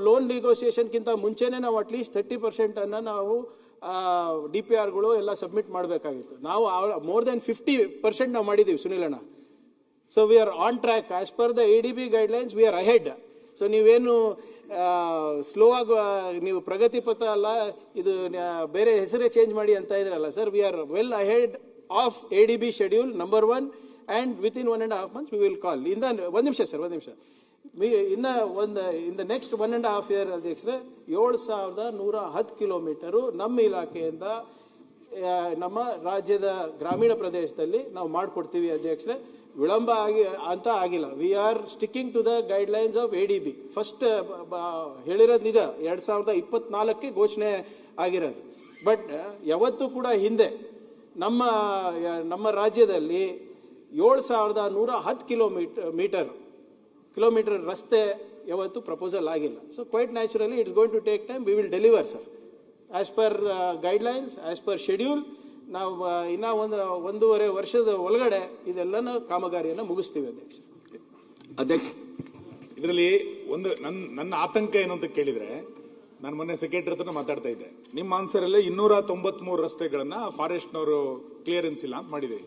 Loan ನೆಗೋಸಿಯೇಷನ್ಗಿಂತ ಮುಂಚೆನೇ ನಾವು at least 30% ನಾವು DPRಗಳು ಎಲ್ಲ ಸಬ್ಮಿಟ್ ಮಾಡಬೇಕಾಗಿತ್ತು. ನಾವು ಮೋರ್ ದೆನ್ 50% ನಾವು ಮಾಡಿದ್ದೀವಿ ಸುನಿಲ್ ಅಣ್ಣ. So we are on track as per the ADB guidelines, we are ahead. So ನೀವೇನು ಸ್ಲೋ ಆಗಿ ನೀವು ಪ್ರಗತಿ ಪಥ ಅಲ್ಲ, ಇದು ಬೇರೆ ಹೆಸರೇ ಚೇಂಜ್ ಮಾಡಿ ಅಂತ ಇದ್ರಲ್ಲ sir. We are well ahead of ADB schedule number 1 and within 1.5 months we will call. In the ಒಂದು ನಿಮಿಷ in the next 1.5 year ಅಧ್ಯಕ್ಷರೇ 7110 ಕಿಲೋಮೀಟರು ನಮ್ಮ ಇಲಾಖೆಯಿಂದ ನಮ್ಮ ರಾಜ್ಯದ ಗ್ರಾಮೀಣ ಪ್ರದೇಶದಲ್ಲಿ ನಾವು ಮಾಡಿಕೊಡ್ತೀವಿ ಅಧ್ಯಕ್ಷರೇ. ವಿಳಂಬ ಆಗಿಲ್ಲ. We are sticking to the guidelines of ADB. First ಹೇಳಿರೋದು ನಿಜ, 2024ಕ್ಕೆ ಘೋಷಣೆ ಆಗಿರೋದು. ಬಟ್ ಯಾವತ್ತೂ ಕೂಡ ಹಿಂದೆ ನಮ್ಮ ರಾಜ್ಯದಲ್ಲಿ 7110 ಕಿಲೋಮೀಟರ್ ರಸ್ತೆ ಯಾವತ್ತು ಪ್ರಪೋಸಲ್ ಆಗಿಲ್ಲ. So quite naturally it's going to take time. We will deliver sir as per guidelines, as per schedule. ನಾವು ಇನ್ನೂ 1.5 ವರ್ಷದ ಒಳಗಡೆ ಇದೆಲ್ಲನೂ ಕಾಮಗಾರಿಯನ್ನು ಮುಗಿಸ್ತೀವಿ ಅಧ್ಯಕ್ಷ. ಇದರಲ್ಲಿ ನನ್ನ ಆತಂಕ ಏನು ಅಂತ ಕೇಳಿದ್ರೆ, ನಾನು ಮೊನ್ನೆ ಸೆಕ್ರೆಟರಿ ಹತ್ರ ಮಾತಾಡ್ತಾ ಇದ್ದೆ. ನಿಮ್ಮ ಆನ್ಸರಲ್ಲಿ 293 ರಸ್ತೆಗಳನ್ನ ಫಾರೆಸ್ಟ್ನವರು ಕ್ಲಿಯರೆನ್ಸ್ ಇಲ್ಲ ಅಂತ ಮಾಡಿದೆ.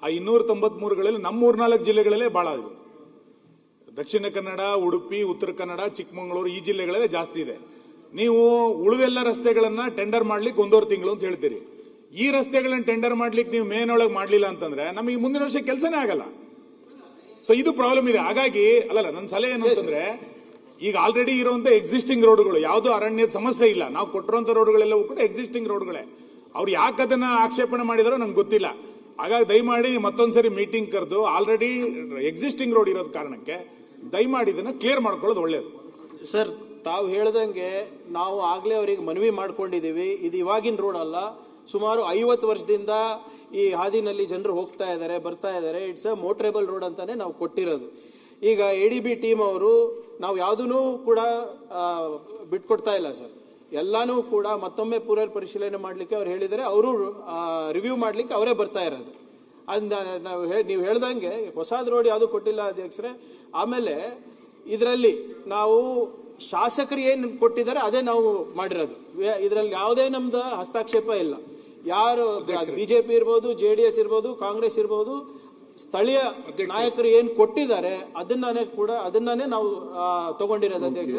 ಆ 293ಗಳಲ್ಲಿ ನಮ್ಮ 3-4 ಜಿಲ್ಲೆಗಳಲ್ಲೇ ಬಹಳ ಇದೆ. ದಕ್ಷಿಣ ಕನ್ನಡ, ಉಡುಪಿ, ಉತ್ತರ ಕನ್ನಡ, ಚಿಕ್ಕಮಗಳೂರು ಈ ಜಿಲ್ಲೆಗಳಲ್ಲೇ ಜಾಸ್ತಿ ಇದೆ. ನೀವು ಉಳಿದೆಲ್ಲ ರಸ್ತೆಗಳನ್ನ ಟೆಂಡರ್ ಮಾಡ್ಲಿಕ್ಕೆ 1.5 ತಿಂಗಳು ಅಂತ ಹೇಳ್ತೀರಿ. ಈ ರಸ್ತೆಗಳನ್ನ ಟೆಂಡರ್ ಮಾಡ್ಲಿಕ್ಕೆ ನೀವು ಮೇನೊಳಗೆ ಮಾಡ್ಲಿಲ್ಲ ಅಂತಂದ್ರೆ ನಮಗೆ ಮುಂದಿನ ವರ್ಷ ಕೆಲಸನೇ ಆಗಲ್ಲ. ಸೊ ಇದು ಪ್ರಾಬ್ಲಮ್ ಇದೆ. ಹಾಗಾಗಿ ನನ್ನ ಸಲಹೆ ಏನು ಅಂತಂದ್ರೆ, ಈಗ ಆಲ್ರೆಡಿ ಇರುವಂತ ಎಕ್ಸಿಸ್ಟಿಂಗ್ ರೋಡ್ಗಳು, ಯಾವ್ದು ಅರಣ್ಯದ ಸಮಸ್ಯೆ ಇಲ್ಲ. ನಾವು ಕೊಟ್ಟಿರುವಂತ ರೋಡ್ಗಳೆಲ್ಲವೂ ಕೂಡ ಎಕ್ಸಿಸ್ಟಿಂಗ್ ರೋಡ್ಗಳೇ. ಅವ್ರು ಯಾಕೆ ಅದನ್ನ ಆಕ್ಷೇಪಣೆ ಮಾಡಿದಾರೋ ನಂಗೆ ಗೊತ್ತಿಲ್ಲ. ಹಾಗಾಗಿ ದಯಮಾಡಿ ಮತ್ತೊಂದ್ಸರಿ ಮೀಟಿಂಗ್ ಕರೆದು, ಆಲ್ರೆಡಿ ಎಕ್ಸಿಸ್ಟಿಂಗ್ ರೋಡ್ ಇರೋದ್ ಕಾರಣಕ್ಕೆ ದಯಮಾಡಿ ಇದನ್ನ ಕ್ಲಿಯರ್ ಮಾಡ್ಕೊಳ್ಳೋದು ಒಳ್ಳೇದು ಸರ್. ತಾವು ಹೇಳ್ದಂಗೆ ನಾವು ಆಗ್ಲೇ ಅವರಿಗೆ ಮನವಿ ಮಾಡ್ಕೊಂಡಿದೀವಿ. ಇದು ಇವಾಗಿನ ರೋಡ್ ಅಲ್ಲ, ಸುಮಾರು 50 ವರ್ಷದಿಂದ ಈ ಹಾದಿನಲ್ಲಿ ಜನರು ಹೋಗ್ತಾ ಇದ್ದಾರೆ, ಬರ್ತಾ ಇದ್ದಾರೆ. ಇಟ್ಸ್ ಅ ಮೋಟ್ರೇಬಲ್ ರೋಡ್ ಅಂತಾನೆ ನಾವು ಕೊಟ್ಟಿರೋದು. ಈಗ ADB ಟೀಮ್ ಅವರು ನಾವು ಯಾವುದೂ ಕೂಡ ಬಿಟ್ಕೊಡ್ತಾ ಇಲ್ಲ ಸರ್. ಎಲ್ಲಾನು ಕೂಡ ಮತ್ತೊಮ್ಮೆ ಪೂರ್ವ ಪರಿಶೀಲನೆ ಮಾಡಲಿಕ್ಕೆ ಅವ್ರು ಹೇಳಿದರೆ, ಅವರು ರಿವ್ಯೂ ಮಾಡ್ಲಿಕ್ಕೆ ಅವರೇ ಬರ್ತಾ ಇರೋದು. ನೀವು ಹೇಳ್ದಂಗೆ ಹೊಸದ ರೋಡ್ ಯಾವುದು ಕೊಟ್ಟಿಲ್ಲ ಅಧ್ಯಕ್ಷರೇ. ಆಮೇಲೆ ಇದರಲ್ಲಿ ನಾವು ಶಾಸಕರು ಏನು ಕೊಟ್ಟಿದ್ದಾರೆ ಅದೇ ನಾವು ಮಾಡಿರೋದು. ಇದರಲ್ಲಿ ಯಾವುದೇ ನಮ್ದು ಹಸ್ತಕ್ಷೇಪ ಇಲ್ಲ. ಯಾರು BJP ಇರ್ಬೋದು, JDS ಇರ್ಬೋದು, ಕಾಂಗ್ರೆಸ್ ಇರ್ಬೋದು, ಸ್ಥಳೀಯ ನಾಯಕರು ಏನ್ ಕೊಟ್ಟಿದ್ದಾರೆ ಅದನ್ನೇ ನಾವು ತಗೊಂಡಿರೋದು ಅಧ್ಯಕ್ಷ.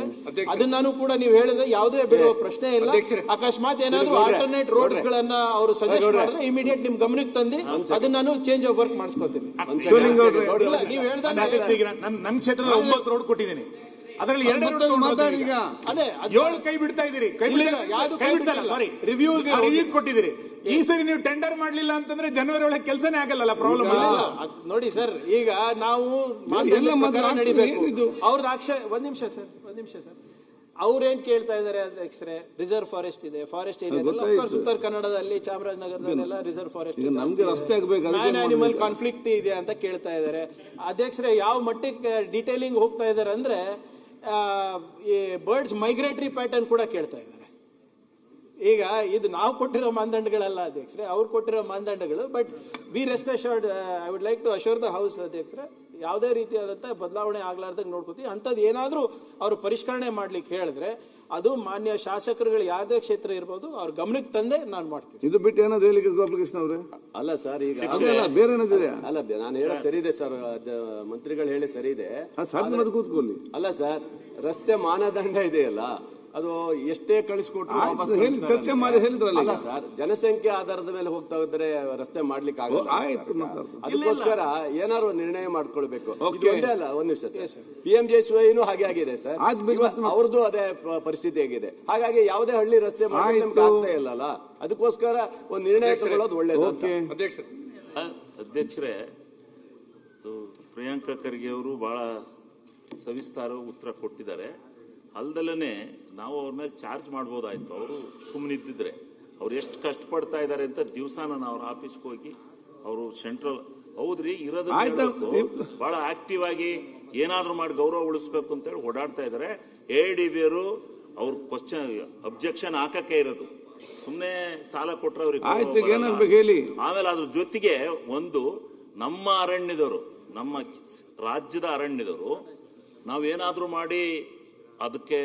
ಅದನ್ನಾನು ಕೂಡ ನೀವು ಹೇಳಿದ್ರೆ ಯಾವುದೇ ಬಿಡುವ ಪ್ರಶ್ನೆ ಇಲ್ಲ. ಅಕಸ್ಮಾತ್ ಏನಾದ್ರು ಆಲ್ಟರ್ನೇಟ್ ರೋಡ್ಸ್ ಗಳನ್ನ ಅವರು ಸಜೆಸ್ಟ್ ಮಾಡಿದ್ರೆ ಇಮಿಡಿಯೇಟ್ ನಿಮ್ ಗಮನಕ್ಕೆ ತಂದು ಅದನ್ನಾನು ಚೇಂಜ್ ಆಫ್ ವರ್ಕ್ ಮಾಡಿಸ್ಕೊತೀನಿ. ನೀವು ಹೇಳಿದಾಗ ನನ್ನ ಕ್ಷೇತ್ರದ 9 ರೋಡ್ ಕೊಟ್ಟಿದ್ದೀನಿ. ಅದರಲ್ಲಿ 7 ಕೈ ಬಿಡ್ತಾ ಇದೀರಿ. ರಿವ್ಯೂ ಕೊಟ್ಟಿದ್ದೀರಿ. ಈ ಸರಿ ನೀವು ಟೆಂಡರ್ ಮಾಡ್ಲಿಲ್ಲ ಅಂತಂದ್ರೆ ಜನವರಿ ಒಳಗೆ ಕೆಲಸನೇ ಆಗಲ್ಲ. ಪ್ರಾಬ್ಲಮ್ ನೋಡಿ ಸರ್. ಈಗ ನಾವು ನಡಿಬೇಕು. ಅವ್ರದ್ದು ಒಂದ್ ನಿಮಿಷ ಸರ್. ಅವ್ರೇನ್ ಕೇಳ್ತಾ ಇದಾರೆ ಅಧ್ಯಕ್ಷರೇ, ರಿಸರ್ವ್ ಫಾರೆಸ್ಟ್ ಇದೆ, ಫಾರೆಸ್ಟ್ ಏರಿಯಾ. ಉತ್ತರ ಕನ್ನಡದಲ್ಲಿ ಚಾಮರಾಜನಗರದಲ್ಲೆಲ್ಲ ರಿಸರ್ವ್ ಫಾರೆಸ್ಟ್, ಅನಿಮಲ್ ಕಾನ್ಫ್ಲಿಕ್ಟ್ ಇದೆ ಅಂತ ಕೇಳ್ತಾ ಇದಾರೆ ಅಧ್ಯಕ್ಷರೇ. ಯಾವ ಮಟ್ಟಕ್ಕೆ ಡೀಟೇಲಿಂಗ್ ಹೋಗ್ತಾ ಇದಾರೆ ಅಂದ್ರೆ, ಈ ಬರ್ಡ್ಸ್ ಮೈಗ್ರೇಟರಿ ಪ್ಯಾಟರ್ನ್ ಕೂಡ ಕೇಳ್ತಾ ಇದ್ದಾರೆ. ಈಗ ಇದು ನಾವು ಕೊಟ್ಟಿರೋ ಮಾನದಂಡಗಳಲ್ಲ ಅಧ್ಯಕ್ಷರೇ, ಅವ್ರು ಕೊಟ್ಟಿರೋ ಮಾನದಂಡಗಳು. But be rest assured, I would like to assure the house ಅಧ್ಯಕ್ಷರೇ, ಯಾವುದೇ ರೀತಿಯಾದಂಥ ಬದಲಾವಣೆ ಆಗ್ಲಾರ್ದಂಗೆ ನೋಡ್ಕೋತೀವಿ. ಅಂಥದ್ದು ಏನಾದರೂ ಅವರು ಪರಿಷ್ಕರಣೆ ಮಾಡ್ಲಿಕ್ಕೆ ಹೇಳಿದ್ರೆ ಅದು ಮಾನ್ಯ ಶಾಸಕರುಗಳು ಯಾವುದೇ ಕ್ಷೇತ್ರ ಇರ್ಬೋದು ಅವ್ರ ಗಮನಕ್ಕೆ ತಂದೆ ನಾನು ಮಾಡ್ತೀನಿ. ಇದು ಬಿಟ್ಟು ಏನಾದ್ರು ಹೇಳಿಕೆ ಗೋಪಾಲಕೃಷ್ಣ ಅವರೇ? ಅಲ್ಲ ಸರ್, ಈಗ ಬೇರೆ ಏನಿದೆ? ಅಲ್ಲ, ನಾನು ಹೇಳೋದು ಸರಿ ಇದೆ ಸರ್, ಮಂತ್ರಿಗಳು ಹೇಳಿ ಸರಿ ಇದೆ. ಕೂತ್ಕೊಳ್ಳಿ. ಅಲ್ಲ ಸರ್, ರಸ್ತೆ ಮಾನದಂಡ ಇದೆಯಲ್ಲ, ಅದು ಎಷ್ಟೇ ಕಳಿಸ್ಕೊಟ್ರು ಚರ್ಚೆ ಮಾಡಿ ಹೇಳಿದ್ರಲ್ಲ. ಅಲ್ಲ ಸರ್, ಜನಸಂಖ್ಯೆ ಆಧಾರದ ಮೇಲೆ ಹೋಗ್ತಾ ಇದ್ರೆ ರಸ್ತೆ ಮಾಡ್ಲಿಕ್ಕೆ ಆಗಲ್ಲ. ಅದಕ್ಕೋಸ್ಕರ ಏನಾದ್ರು ನಿರ್ಣಯ ಮಾಡ್ಕೊಳ್ಬೇಕು. ಒಂದೇ ಅಲ್ಲ, ಒಂದ್ ನಿಮಿಷ ಸರ್, PMJSYನೂ ಹಾಗೆ ಆಗಿದೆ ಸರ್, ಅವ್ರದ್ದು ಅದೇ ಪರಿಸ್ಥಿತಿ ಆಗಿದೆ. ಹಾಗಾಗಿ ಯಾವುದೇ ಹಳ್ಳಿ ರಸ್ತೆ ಮಾಡ್ಲಿಕ್ಕೆ ಆಗ್ತಾ ಇಲ್ಲಲ್ಲ, ಅದಕ್ಕೋಸ್ಕರ ಒಂದು ನಿರ್ಣಯ ತಗೊಳ್ಳೋದು ಒಳ್ಳೇದು. ಅಧ್ಯಕ್ಷರೇ, ಪ್ರಿಯಾಂಕಾ ಖರ್ಗೆ ಅವರು ಬಹಳ ಸವಿಸ್ತಾರ ಉತ್ತರ ಕೊಟ್ಟಿದ್ದಾರೆ. ಅಲ್ದಲ್ಲೇ ನಾವು ಅವ್ರ ಮೇಲೆ ಚಾರ್ಜ್ ಮಾಡ್ಬೋದಾಯ್ತು. ಅವರು ಸುಮ್ಮನಿದ್ದಿದ್ರೆ, ಅವ್ರು ಎಷ್ಟು ಕಷ್ಟಪಡ್ತಾ ಇದ್ದಾರೆ ಅಂತ ದಿವಸ ನಾನು ಅವ್ರ ಆಫೀಸ್ಗೆ ಹೋಗಿ ಅವರು ಸೆಂಟ್ರಲ್ ಹೌದ್ರಿ ಇರೋದು ಬಹಳ ಆಕ್ಟಿವ್ ಆಗಿ ಏನಾದ್ರು ಮಾಡಿ ಗೌರವ ಉಳಿಸ್ಬೇಕು ಅಂತ ಹೇಳಿ ಓಡಾಡ್ತಾ ಇದ್ದಾರೆ. ADB ಅವರು ಅವ್ರ ಕ್ವಶನ್ ಅಬ್ಜೆಕ್ಷನ್ ಹಾಕಕ್ಕೆ ಇರೋದು, ಸುಮ್ಮನೆ ಸಾಲ ಕೊಟ್ರೆ ಅವ್ರಿಗೆ. ಆಮೇಲೆ ಅದ್ರ ಜೊತೆಗೆ ಒಂದು ನಮ್ಮ ಅರಣ್ಯದವರು, ನಮ್ಮ ರಾಜ್ಯದ ಅರಣ್ಯದವರು ನಾವೇನಾದ್ರೂ ಮಾಡಿ ಅದಕ್ಕೆ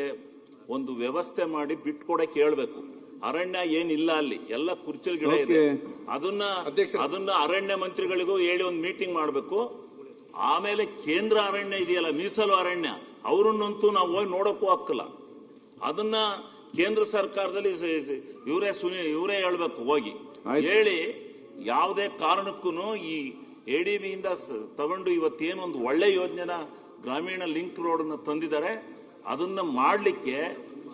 ಒಂದು ವ್ಯವಸ್ಥೆ ಮಾಡಿ ಬಿಟ್ಕೊಡಕ್ಕೆ ಹೇಳ್ಬೇಕು. ಅರಣ್ಯ ಏನಿಲ್ಲ ಅಲ್ಲಿ, ಎಲ್ಲ ಕುರ್ಚಲ್ ಗಿಡ ಇದೆ. ಅದನ್ನ ಅರಣ್ಯ ಮಂತ್ರಿಗಳಿಗೂ ಹೇಳಿ ಒಂದು ಮೀಟಿಂಗ್ ಮಾಡಬೇಕು. ಆಮೇಲೆ ಕೇಂದ್ರ ಅರಣ್ಯ ಇದೆಯಲ್ಲ, ಮೀಸಲು ಅರಣ್ಯ, ಅವರನ್ನಂತೂ ನಾವು ಹೋಗಿ ನೋಡಕ್ಕೂ ಹಾಕಲ್ಲ. ಅದನ್ನ ಕೇಂದ್ರ ಸರ್ಕಾರದಲ್ಲಿ ಇವರೇ ಹೇಳ್ಬೇಕು, ಹೋಗಿ ಹೇಳಿ ಯಾವುದೇ ಕಾರಣಕ್ಕೂ ಈ ADB-ಯಿಂದ ತಗೊಂಡು ಇವತ್ತೇನು ಒಂದು ಒಳ್ಳೆ ಯೋಜನೆನ ಗ್ರಾಮೀಣ ಲಿಂಕ್ ರೋಡ್ ಅನ್ನು ತಂದಿದ್ದಾರೆ, ಅದನ್ನ ಮಾಡ್ಲಿಕ್ಕೆ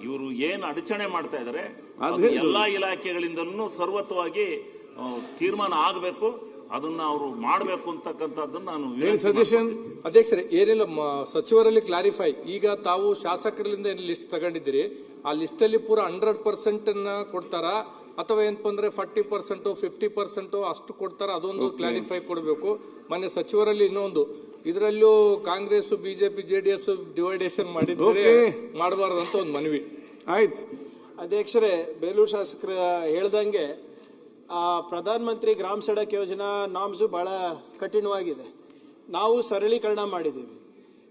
ಇವರು ಏನು ಅಡಚಣೆ ಮಾಡ್ತಾ ಇದ್ದಾರೆ ಎಲ್ಲಾ ಇಲಾಖೆಗಳಿಂದಲೂ ಸರ್ವತವಾಗಿ ತೀರ್ಮಾನ ಆಗಬೇಕು. ಅದನ್ನ ಅವರು ಮಾಡಬೇಕು ಅಂತಕ್ಕಂಥದ್ದನ್ನು ನಾನು ಸಜೆಷನ್. ಅಧ್ಯಕ್ಷರೇ, ಏನಿಲ್ಲ, ಸಚಿವರಲ್ಲಿ ಕ್ಲಾರಿಫೈ. ಈಗ ತಾವು ಶಾಸಕರಿಂದ ಏನು ಲಿಸ್ಟ್ ತಗೊಂಡಿದ್ದೀರಿ, ಆ ಲಿಸ್ಟ್ ಅಲ್ಲಿ ಪೂರ 100% ಕೊಡ್ತಾರಾ ಅಥವಾ ಏನಪ್ಪ ಅಂದ್ರೆ 40% 50% ಅಷ್ಟು ಕೊಡ್ತಾರ? ಅದೊಂದು ಕ್ಲಾರಿಫೈ ಕೊಡಬೇಕು. ಮೊನ್ನೆ ಸಚಿವರಲ್ಲಿ ಇನ್ನೊಂದು, ಇದರಲ್ಲೂ ಕಾಂಗ್ರೆಸ್ BJP JDS ಡಿವೈಡೇಷನ್ ಮಾಡಿದ್ರೆ ಮಾಡಬಾರ್ದಂತ ಒಂದು ಮನವಿ. ಆಯ್ತು ಅಧ್ಯಕ್ಷರೇ, ಬೇಲೂರು ಶಾಸಕರು ಹೇಳ್ದಂಗೆ ಪ್ರಧಾನ ಮಂತ್ರಿ ಗ್ರಾಮ ಸಡಕ್ ಯೋಜನಾ ನಾಮ್ಸು ಬಹಳ ಕಠಿಣವಾಗಿದೆ. ನಾವು ಸರಳೀಕರಣ ಮಾಡಿದ್ದೀವಿ.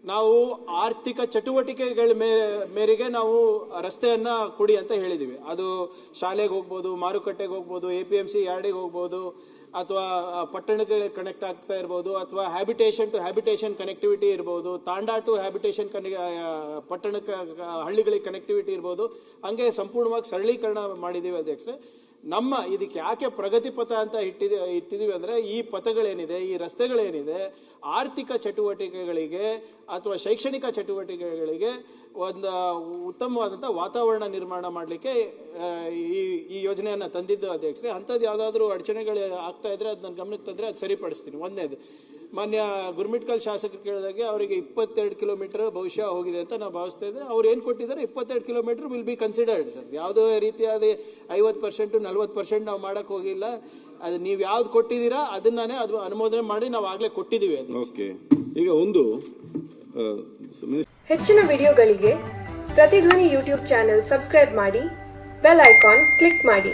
ನಾವು ಆರ್ಥಿಕ ಚಟುವಟಿಕೆಗಳ ಮೇರೆಗೆ ನಾವು ರಸ್ತೆಯನ್ನ ಕೊಡಿ ಅಂತ ಹೇಳಿದೀವಿ. ಅದು ಶಾಲೆಗೆ ಹೋಗ್ಬೋದು, ಮಾರುಕಟ್ಟೆಗೆ ಹೋಗ್ಬೋದು, APMC ಯಾರ್ಡಿಗೆ ಹೋಗ್ಬೋದು, ಅಥವಾ ಪಟ್ಟಣಕ್ಕೆ ಕನೆಕ್ಟ್ ಆಗ್ತಾ ಇರ್ಬೋದು, ಅಥವಾ ಹ್ಯಾಬಿಟೇಷನ್ ಟು ಹ್ಯಾಬಿಟೇಷನ್ ಕನೆಕ್ಟಿವಿಟಿ ಇರ್ಬೋದು, ತಾಂಡಾ ಟು ಹ್ಯಾಬಿಟೇಷನ್ ಪಟ್ಟಣಕ್ಕೆ ಹಳ್ಳಿಗಳಿಗೆ ಕನೆಕ್ಟಿವಿಟಿ ಇರ್ಬೋದು. ಹಂಗೆ ಸಂಪೂರ್ಣವಾಗಿ ಸರಳೀಕರಣ ಮಾಡಿದ್ದೀವಿ ಅಧ್ಯಕ್ಷರೇ. ನಮ್ಮ ಇದಕ್ಕೆ ಯಾಕೆ ಪ್ರಗತಿ ಪಥ ಅಂತ ಇಟ್ಟಿದ್ದೀವಿ ಅಂದರೆ, ಈ ಪಥಗಳೇನಿದೆ, ಈ ರಸ್ತೆಗಳೇನಿದೆ, ಆರ್ಥಿಕ ಚಟುವಟಿಕೆಗಳಿಗೆ ಅಥವಾ ಶೈಕ್ಷಣಿಕ ಚಟುವಟಿಕೆಗಳಿಗೆ ಒಂದು ಉತ್ತಮವಾದಂಥ ವಾತಾವರಣ ನಿರ್ಮಾಣ ಮಾಡಲಿಕ್ಕೆ ಈ ಯೋಜನೆಯನ್ನು ತಂದಿದ್ದು ಅಧ್ಯಕ್ಷರೇ. ಅಂಥದ್ದು ಯಾವುದಾದ್ರೂ ಅಡಚಣೆಗಳು ಆಗ್ತಾ ಇದ್ರೆ ಅದು ನನ್ನ ಗಮನಕ್ಕೆ ತಂದರೆ ಅದು ಸರಿಪಡಿಸ್ತೀನಿ. ಒಂದನೇದು, ಮಾನ್ಯ ಗುರ್ಮಿಟ್ಕಲ್ ಶಾಸಕರು ಕೇಳಿದಾಗೆ ಅವರಿಗೆ 22 ಕಿಲೋಮೀಟರ್ ಬಹುಶಃ ಹೋಗಿದೆ ಅಂತ ನಾವು ಭಾವಿಸ್ತಾ ಇದ್ದೆ. ಅವ್ರು ಏನು ಕೊಟ್ಟಿದ್ದಾರೆ 22 kilometre will be considered sir. ಯಾವುದೇ ರೀತಿಯಾದ 50% 40% ನಾವು ಮಾಡೋಕ್ಕೆ ಹೋಗಿಲ್ಲ. ಅದು ನೀವು ಯಾವ್ದು ಕೊಟ್ಟಿದ್ದೀರಾ ಅದನ್ನೇ ಅದು ಅನುಮೋದನೆ ಮಾಡಿ ನಾವು ಆಗಲೇ ಕೊಟ್ಟಿದ್ದೀವಿ. ಅದು ಓಕೆ. ಈಗ ಒಂದು ಹೆಚ್ಚಿನ ವಿಡಿಯೋಗಳಿಗೆ ಪ್ರತಿಧ್ವನಿ ಯೂಟ್ಯೂಬ್ ಚಾನೆಲ್ ಸಬ್ಸ್ಕ್ರೈಬ್ ಮಾಡಿ, ಬೆಲ್ ಐಕಾನ್ ಕ್ಲಿಕ್ ಮಾಡಿ.